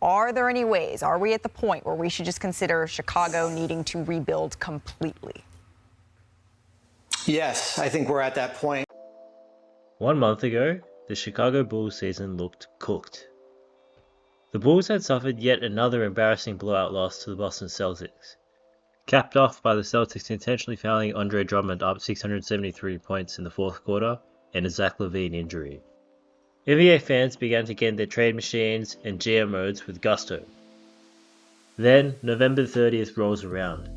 Are there any ways, are we at the point where we should just consider Chicago needing to rebuild completely? Yes, I think we're at that point. 1 month ago, the Chicago Bulls season looked cooked. The Bulls had suffered yet another embarrassing blowout loss to the Boston Celtics, capped off by the Celtics intentionally fouling Andre Drummond up 673 points in the fourth quarter and a Zach Lavine injury. NBA fans began to get in their trade machines and GM modes with gusto. Then, November 30th rolls around.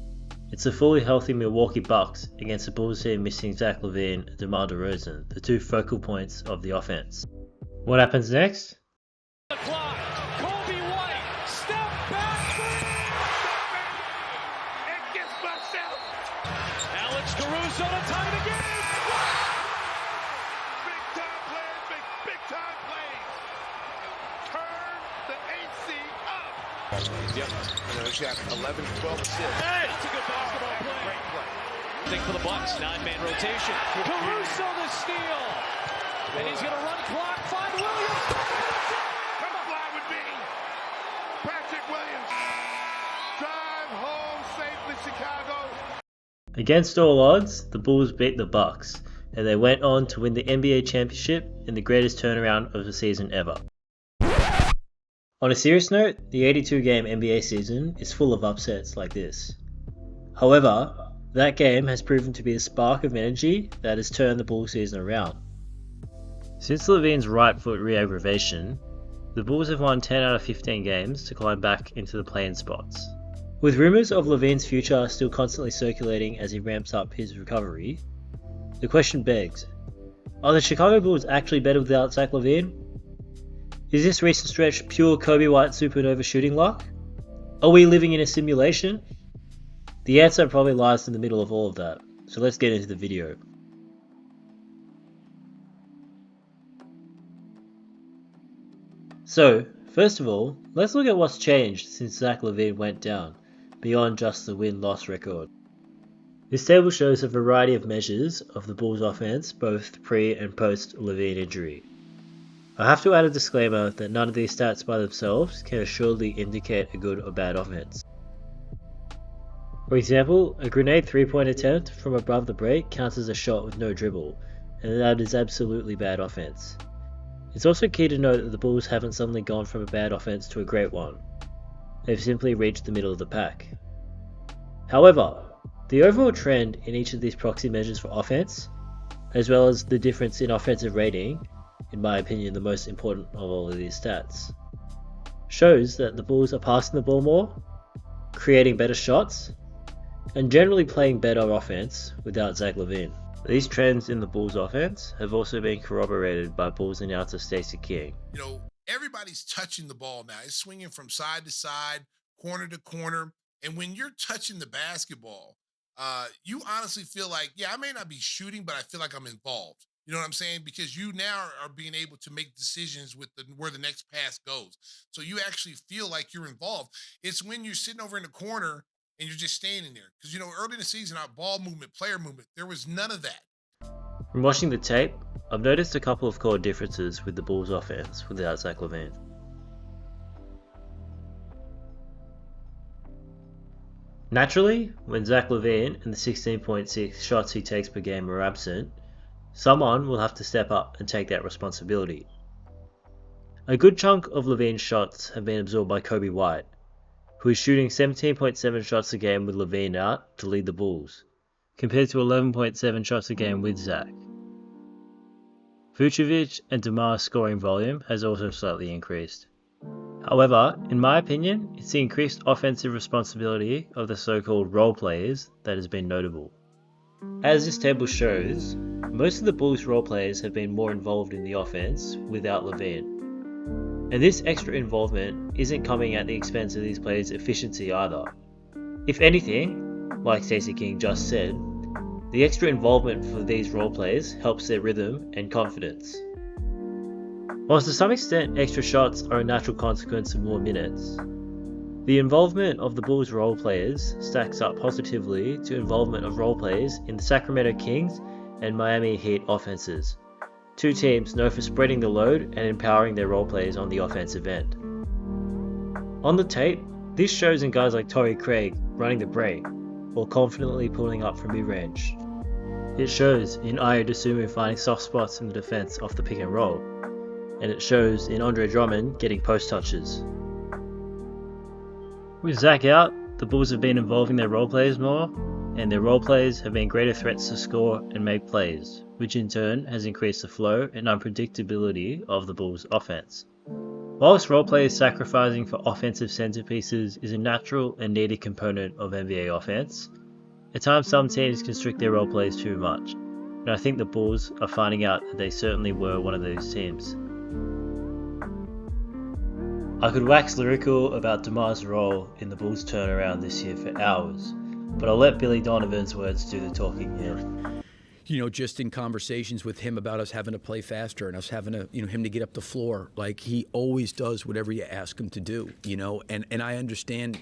It's a fully healthy Milwaukee Bucks against the Bulls team missing Zach Lavine and DeMar DeRozan, the two focal points of the offense. What happens next? The clock. Coby White, step back three. It gets busted out. Alex Caruso to tie the game. Big time plays, big time plays. Turn the AC up. Yep. He's got 11, 12 assists. Hey, that's a good basketball play. Great play. Thing for the Bucks. 9-man rotation. Caruso the steal. And he's going to run clock. Find Williams. Come fly with me. Patrick Williams. Drive home safely, Chicago. Against all odds, the Bulls beat the Bucks, and they went on to win the NBA championship in the greatest turnaround of the season ever. On a serious note, the 82-game NBA season is full of upsets like this. However, that game has proven to be a spark of energy that has turned the Bulls season around. Since Lavine's right foot re-aggravation, the Bulls have won 10 out of 15 games to climb back into the play-in spots. With rumours of Lavine's future still constantly circulating as he ramps up his recovery, the question begs, are the Chicago Bulls actually better without Zach Lavine? Is this recent stretch pure Coby White supernova shooting luck? Are we living in a simulation? The answer probably lies in the middle of all of that, so let's get into the video. So, first of all, let's look at what's changed since Zach Lavine went down, beyond just the win-loss record. This table shows a variety of measures of the Bulls offense both pre and post Lavine injury. I have to add a disclaimer that none of these stats by themselves can assuredly indicate a good or bad offense. For example, a grenade 3-point attempt from above the break counts as a shot with no dribble, and that is absolutely bad offense. It's also key to note that the Bulls haven't suddenly gone from a bad offense to a great one. They've simply reached the middle of the pack. However, the overall trend in each of these proxy measures for offense, as well as the difference in offensive rating, in my opinion the most important of all of these stats, shows that the Bulls are passing the ball more, creating better shots, and generally playing better offense without Zach Lavine. These trends in the Bulls offense have also been corroborated by Bulls announcer Stacey King. You know, everybody's touching the ball now. It's swinging from side to side, corner to corner. And when you're touching the basketball, you honestly feel like, yeah, I may not be shooting, but I feel like I'm involved. You know what I'm saying? Because you now are being able to make decisions with where the next pass goes. So you actually feel like you're involved. It's when you're sitting over in the corner and you're just standing there. Because, you know, early in the season, our ball movement, player movement, there was none of that. From watching the tape, I've noticed a couple of core differences with the Bulls offense without Zach Lavine. Naturally, when Zach Lavine and the 16.6 shots he takes per game are absent, someone will have to step up and take that responsibility. A good chunk of Lavine's shots have been absorbed by Coby White, who is shooting 17.7 shots a game with Lavine out to lead the Bulls, compared to 11.7 shots a game with Zach. Vucevic and DeMar's scoring volume has also slightly increased. However, in my opinion, it's the increased offensive responsibility of the so-called role players that has been notable. As this table shows, most of the Bulls role players have been more involved in the offense without Lavine. And this extra involvement isn't coming at the expense of these players' efficiency either. If anything, like Stacey King just said, the extra involvement for these role players helps their rhythm and confidence. Whilst to some extent extra shots are a natural consequence of more minutes, the involvement of the Bulls role players stacks up positively to involvement of role players in the Sacramento Kings and Miami Heat offenses, two teams known for spreading the load and empowering their role players on the offensive end. On the tape, this shows in guys like Torrey Craig running the break, or confidently pulling up from mid-range. It shows in Ayo Dosunmu finding soft spots in the defense off the pick and roll, and it shows in Andre Drummond getting post touches. With Zach out, the Bulls have been involving their role players more, and their role players have been greater threats to score and make plays, which in turn has increased the flow and unpredictability of the Bulls' offense. Whilst role players sacrificing for offensive centerpieces is a natural and needed component of NBA offense, at times some teams constrict their role players too much, and I think the Bulls are finding out that they certainly were one of those teams. I could wax lyrical about DeMar's role in the Bulls' turnaround this year for hours, but I'll let Billy Donovan's words do the talking here. You know, just in conversations with him about us having to play faster and us having to, him to get up the floor, like he always does whatever you ask him to do, and I understand,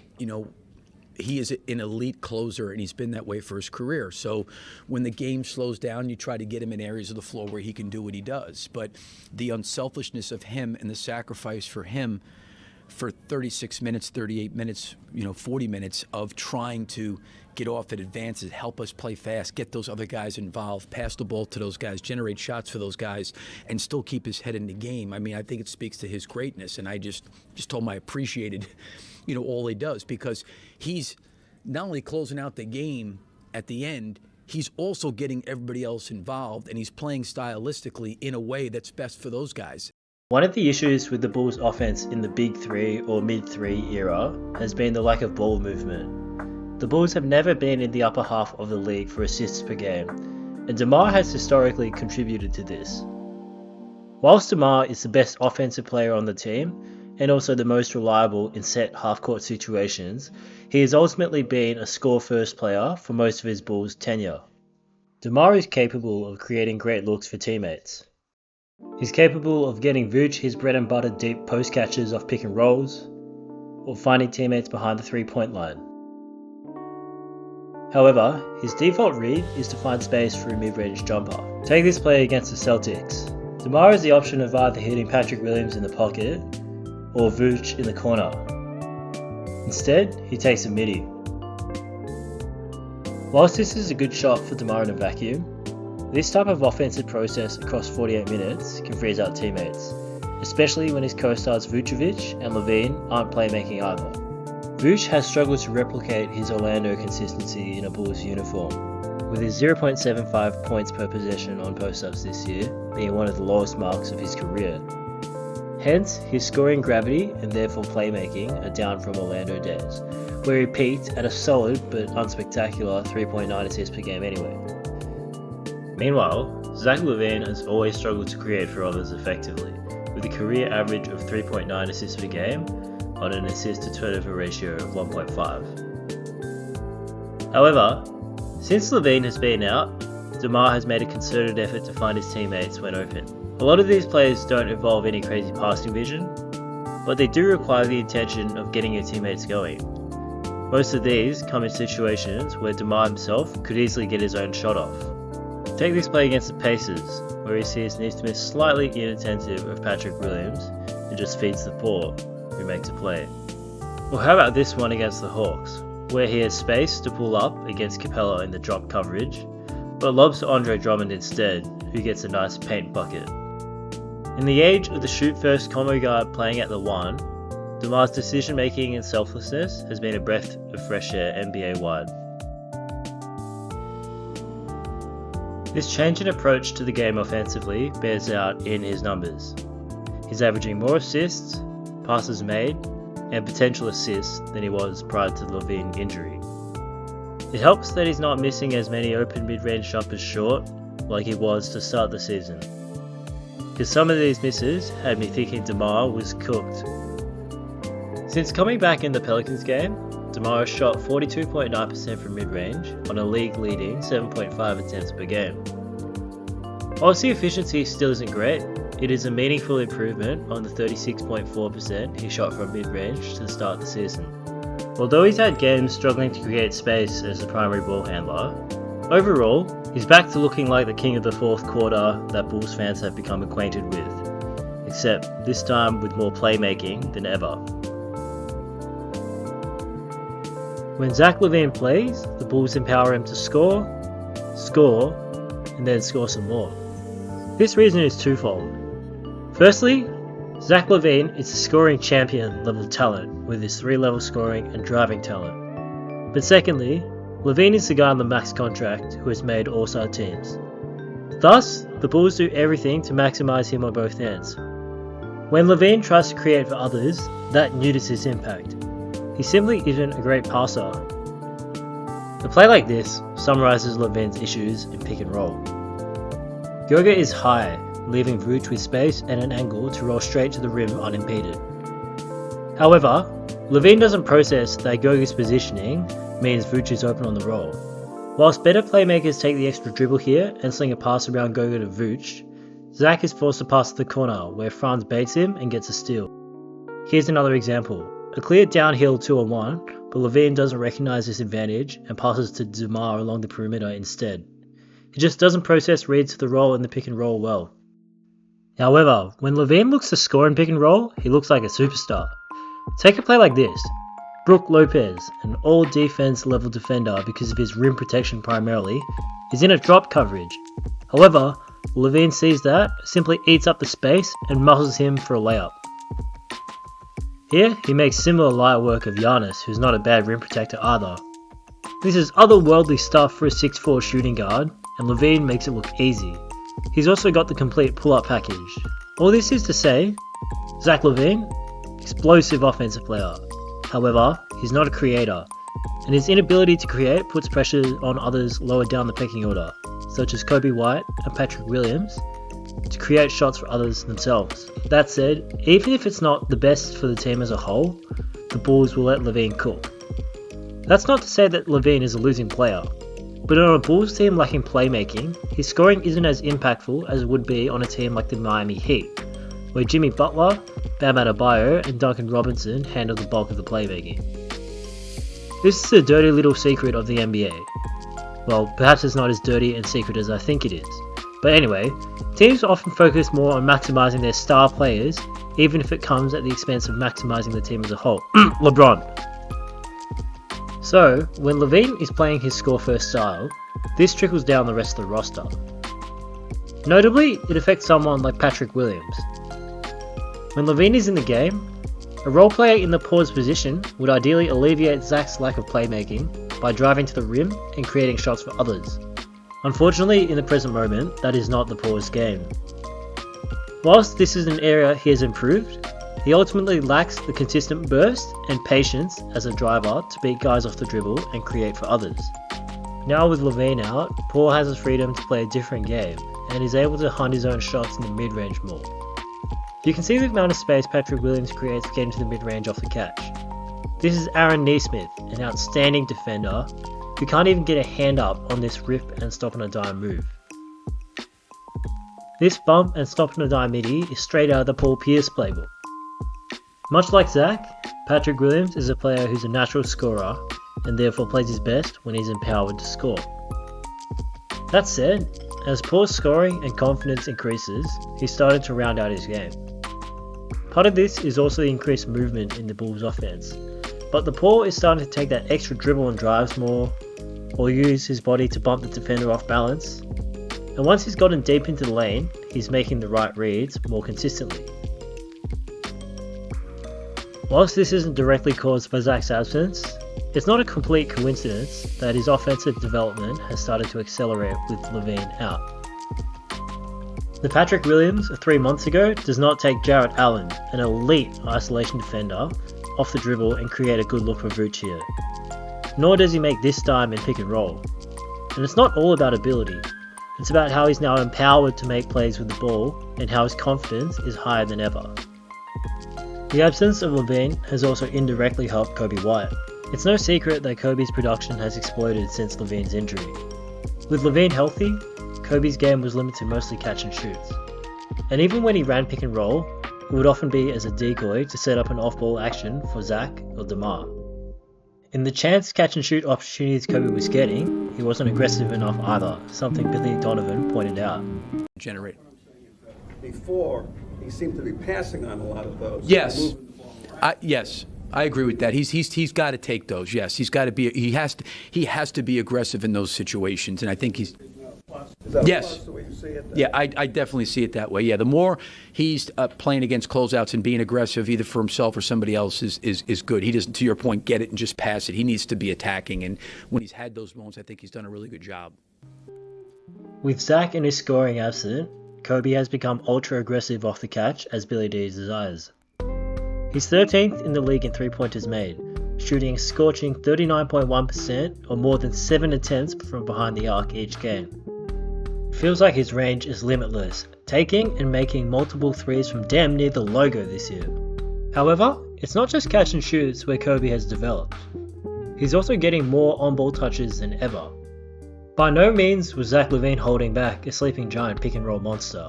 he is an elite closer and he's been that way for his career. So when the game slows down, you try to get him in areas of the floor where he can do what he does. But the unselfishness of him and the sacrifice for him for 36 minutes, 38 minutes, 40 minutes of trying to get off at advances, help us play fast, get those other guys involved, pass the ball to those guys, generate shots for those guys, and still keep his head in the game. I mean, I think it speaks to his greatness, and I just told him I appreciated, all he does, because he's not only closing out the game at the end, he's also getting everybody else involved, and he's playing stylistically in a way that's best for those guys. One of the issues with the Bulls' offense in the Big Three or Mid-Three era has been the lack of ball movement. The Bulls have never been in the upper half of the league for assists per game, and DeMar has historically contributed to this. Whilst DeMar is the best offensive player on the team, and also the most reliable in set half-court situations, he has ultimately been a score-first player for most of his Bulls' tenure. DeMar is capable of creating great looks for teammates. He's capable of getting Vooch his bread and butter deep post catches off pick and rolls, or finding teammates behind the 3-point line. However, his default read is to find space for a mid-range jumper. Take this play against the Celtics. DeMar has the option of either hitting Patrick Williams in the pocket, or Vooch in the corner. Instead, he takes a midi. Whilst this is a good shot for DeMar in a vacuum, this type of offensive process across 48 minutes can freeze out teammates, especially when his co-stars Vucevic and Lavine aren't playmaking either. Vooch has struggled to replicate his Orlando consistency in a Bulls uniform, with his 0.75 points per possession on post-ups this year being one of the lowest marks of his career. Hence, his scoring gravity and therefore playmaking are down from Orlando days, where he peaked at a solid but unspectacular 3.9 assists per game anyway. Meanwhile, Zach Lavine has always struggled to create for others effectively, with a career average of 3.9 assists per game on an assist to turnover ratio of 1.5. However, since Lavine has been out, DeMar has made a concerted effort to find his teammates when open. A lot of these plays don't involve any crazy passing vision, but they do require the intention of getting your teammates going. Most of these come in situations where DeMar himself could easily get his own shot off. Take this play against the Pacers, where he sees Neesmith slightly inattentive of Patrick Williams and just feeds the paw, who makes a play. Or how about this one against the Hawks, where he has space to pull up against Capella in the drop coverage, but lobs to Andre Drummond instead, who gets a nice paint bucket. In the age of the shoot-first combo guard playing at the 1, DeMar's decision-making and selflessness has been a breath of fresh air NBA-wide. This change in approach to the game offensively bears out in his numbers. He's averaging more assists, passes made, and potential assists than he was prior to the Lavine injury. It helps that he's not missing as many open mid-range jumpers short like he was to start the season, because some of these misses had me thinking DeMar was cooked. Since coming back in the Pelicans game, DeMar has shot 42.9% from mid-range on a league-leading 7.5 attempts per game. Whilst the efficiency still isn't great, it is a meaningful improvement on the 36.4% he shot from mid-range to start the season. Although he's had games struggling to create space as the primary ball handler, overall, he's back to looking like the king of the fourth quarter that Bulls fans have become acquainted with, except this time with more playmaking than ever. When Zach Lavine plays, the Bulls empower him to score, and then score some more. This reason is twofold. Firstly, Zach Lavine is a scoring champion level talent with his 3-level scoring and driving talent. But secondly, Lavine is the guy on the max contract who has made all-star teams. Thus, the Bulls do everything to maximize him on both ends. When Lavine tries to create for others, that nudges his impact. He simply isn't a great passer. A play like this summarizes Lavine's issues in pick and roll. Goga is high, leaving Vooch with space and an angle to roll straight to the rim unimpeded. However, Lavine doesn't process that Goga's positioning means Vooch is open on the roll. Whilst better playmakers take the extra dribble here and sling a pass around Goga to Vooch, Zach is forced to pass to the corner where Franz baits him and gets a steal. Here's another example. A clear downhill 2-on-1, but Lavine doesn't recognize this advantage and passes to DeMar along the perimeter instead. He just doesn't process reads to the roll in the pick and roll well. However, when Lavine looks to score in pick and roll, he looks like a superstar. Take a play like this. Brook Lopez, an all-defense level defender because of his rim protection primarily, is in a drop coverage. However, Lavine sees that, simply eats up the space and muscles him for a layup. Here, he makes similar light work of Giannis, who's not a bad rim protector either. This is otherworldly stuff for a 6'4 shooting guard, and Lavine makes it look easy. He's also got the complete pull-up package. All this is to say, Zach Lavine, explosive offensive player. However, he's not a creator, and his inability to create puts pressure on others lower down the pecking order, such as Coby White and Patrick Williams, to create shots for others themselves. That said, even if it's not the best for the team as a whole, the Bulls will let Lavine cook. That's not to say that Lavine is a losing player, but on a Bulls team lacking playmaking, his scoring isn't as impactful as it would be on a team like the Miami Heat, where Jimmy Butler, Bam Adebayo and Duncan Robinson handle the bulk of the playmaking. This is a dirty little secret of the NBA. Well, perhaps it's not as dirty and secret as I think it is. But anyway, teams often focus more on maximizing their star players, even if it comes at the expense of maximizing the team as a whole. LeBron. So, when Lavine is playing his score-first style, this trickles down the rest of the roster. Notably, it affects someone like Patrick Williams. When Lavine is in the game, a role player in the pause position would ideally alleviate Zach's lack of playmaking by driving to the rim and creating shots for others. Unfortunately, in the present moment, that is not the pause game. Whilst this is an area he has improved, he ultimately lacks the consistent burst and patience as a driver to beat guys off the dribble and create for others. Now with Lavine out, Paul has the freedom to play a different game and is able to hunt his own shots in the mid-range more. You can see the amount of space Patrick Williams creates getting to the mid-range off the catch. This is Aaron Nesmith, an outstanding defender who can't even get a hand up on this rip and stop on a dime move. This bump and stop on a dime midi is straight out of the Paul Pierce playbook. Much like Zach, Patrick Williams is a player who's a natural scorer and therefore plays his best when he's empowered to score. That said, as Paul's scoring and confidence increases, he started to round out his game. Part of this is also the increased movement in the Bulls offense, but the Paul is starting to take that extra dribble and drives more, or use his body to bump the defender off balance, and once he's gotten deep into the lane, he's making the right reads more consistently. Whilst this isn't directly caused by Zach's absence, it's not a complete coincidence that his offensive development has started to accelerate with Lavine out. The Patrick Williams of 3 months ago does not take Jarrett Allen, an elite isolation defender, off the dribble and create a good look for Vooch here. Nor does he make this time in pick and roll. And it's not all about ability, it's about how he's now empowered to make plays with the ball and how his confidence is higher than ever. The absence of Lavine has also indirectly helped Coby White. It's no secret that Coby's production has exploded since Lavine's injury. With Lavine healthy, Coby's game was limited to mostly catch and shoots. And even when he ran pick and roll, it would often be as a decoy to set up an off-ball action for Zach or DeMar. In the chance catch and shoot opportunities Coby was getting, he wasn't aggressive enough either, something Billy Donovan pointed out. Generate. Before, he seemed to be passing on a lot of those. Yes. Yes. I agree with that. He's got to take those. Yes, he has to be aggressive in those situations, and I think he's. Is that Yes. the way you see it? Yeah, I definitely see it that way. Yeah, the more he's playing against closeouts and being aggressive, either for himself or somebody else, is good. He doesn't, to your point, get it and just pass it. He needs to be attacking, and when he's had those moments, I think he's done a really good job. With Zach and his scoring absent, Coby has become ultra aggressive off the catch as Billy D desires. He's 13th in the league in 3-pointers made, shooting a scorching 39.1% or more than 7 attempts from behind the arc each game. Feels like his range is limitless, taking and making multiple threes from damn near the logo this year. However, it's not just catch and shoots where Coby has developed. He's also getting more on-ball touches than ever. By no means was Zach Lavine holding back a sleeping giant pick-and-roll monster.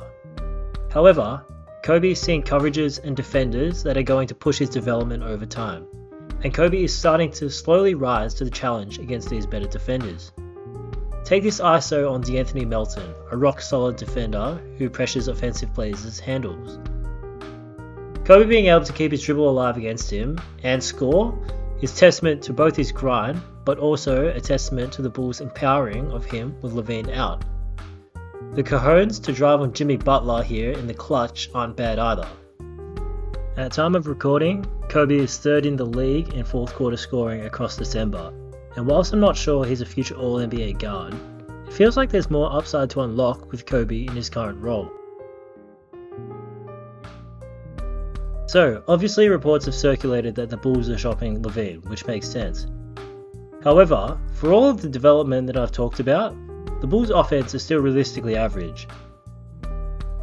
However, Coby is seeing coverages and defenders that are going to push his development over time, and Coby is starting to slowly rise to the challenge against these better defenders. Take this ISO on D'Anthony Melton, a rock-solid defender who pressures offensive players' handles. Coby being able to keep his dribble alive against him and score is testament to both his grind, but also a testament to the Bulls' empowering of him with Lavine out. The cojones to drive on Jimmy Butler here in the clutch aren't bad either. At time of recording, Coby is 3rd in the league in 4th quarter scoring across December, and whilst I'm not sure he's a future All-NBA guard, it feels like there's more upside to unlock with Coby in his current role. So, obviously reports have circulated that the Bulls are shopping Lavine, which makes sense. However, for all of the development that I've talked about, the Bulls' offense is still realistically average.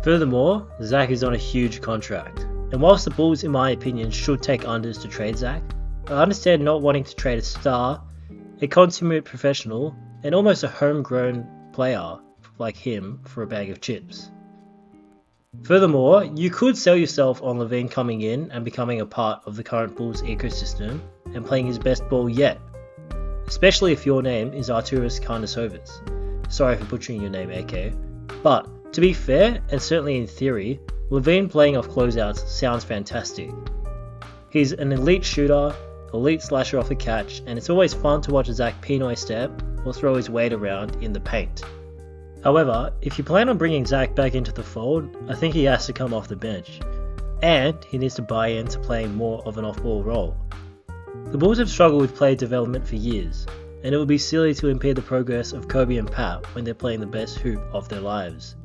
Furthermore, Zach is on a huge contract, and whilst the Bulls in my opinion should take unders to trade Zach, I understand not wanting to trade a star, a consummate professional, and almost a homegrown player like him for a bag of chips. Furthermore, you could sell yourself on Lavine coming in and becoming a part of the current Bulls ecosystem and playing his best ball yet, especially if your name is Arturas Karnisovas. Sorry for butchering your name, AK. But, to be fair, and certainly in theory, Lavine playing off closeouts sounds fantastic. He's an elite shooter, elite slasher off the catch, and it's always fun to watch Zach Pinoy step or throw his weight around in the paint. However, if you plan on bringing Zach back into the fold, I think he has to come off the bench, and he needs to buy into playing more of an off-ball role. The Bulls have struggled with player development for years, and it would be silly to impede the progress of Coby and Paw when they're playing the best hoop of their lives.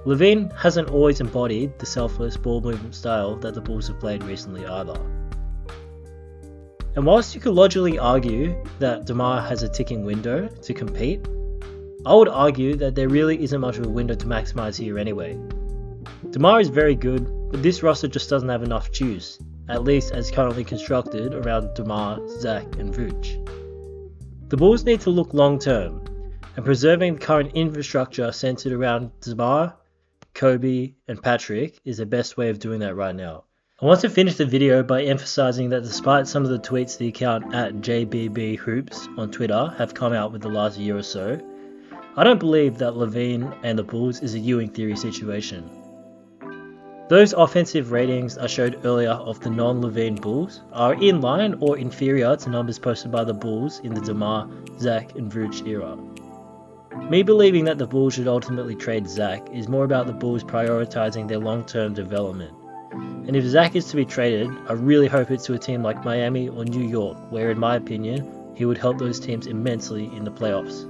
Lavine hasn't always embodied the selfless ball movement style that the Bulls have played recently either. And whilst you could logically argue that DeMar has a ticking window to compete, I would argue that there really isn't much of a window to maximize here anyway. DeMar is very good, but this roster just doesn't have enough juice, at least as currently constructed around DeMar, Zach, and Vooch. The Bulls need to look long term, and preserving the current infrastructure centered around DeMar, Coby, and Patrick is the best way of doing that right now. I want to finish the video by emphasizing that despite some of the tweets the account at JBBHoops on Twitter have come out with the last year or so, I don't believe that Lavine and the Bulls is a Ewing theory situation. Those offensive ratings I showed earlier of the non-Lavine Bulls are in line or inferior to numbers posted by the Bulls in the DeMar, Zach, and Vooch era. Me believing that the Bulls should ultimately trade Zach is more about the Bulls prioritizing their long-term development. And if Zach is to be traded, I really hope it's to a team like Miami or New York, where in my opinion, he would help those teams immensely in the playoffs.